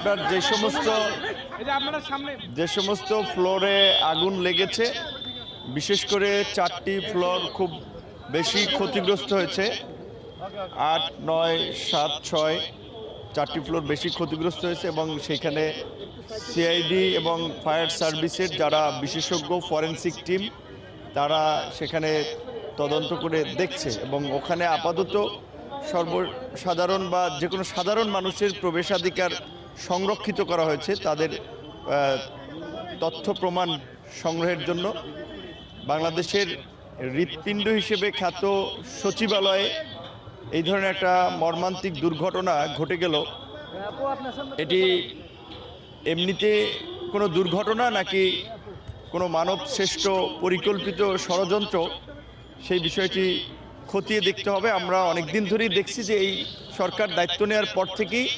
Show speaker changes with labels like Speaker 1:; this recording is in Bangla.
Speaker 1: আপনার যে সমস্ত ফ্লোরে আগুন লেগেছে, বিশেষ করে 4টি ফ্লোর খুব বেশি ক্ষতিগ্রস্ত হয়েছে। 8, 9, 7, 6 4টি ফ্লোর বেশি ক্ষতিগ্রস্ত হয়েছে এবং সেখানে সিআইডি এবং ফায়ার সার্ভিসের যারা বিশেষজ্ঞ ফরেনসিক টিম তারা সেখানে তদন্ত করে দেখছে এবং ওখানে আপাতত সর্বসাধারণ বা যে কোনো সাধারণ মানুষের প্রবেশাধিকার সংরক্ষিত করা হয়েছে তাদের তথ্য প্রমাণ সংগ্রহের জন্য। বাংলাদেশের হৃৎপিণ্ড হিসেবে খ্যাত সচিবালয়ে এই ধরনের একটা মর্মান্তিক দুর্ঘটনা ঘটে গেল। এটি এমনিতে কোনো দুর্ঘটনা নাকি কোনো মানবশ্রেষ্ঠ পরিকল্পিত ষড়যন্ত্র, সেই বিষয়টি খতিয়ে দেখতে হবে। আমরা অনেক দিন ধরেই দেখছি যে এই সরকার দায়িত্ব নেওয়ার পর থেকেই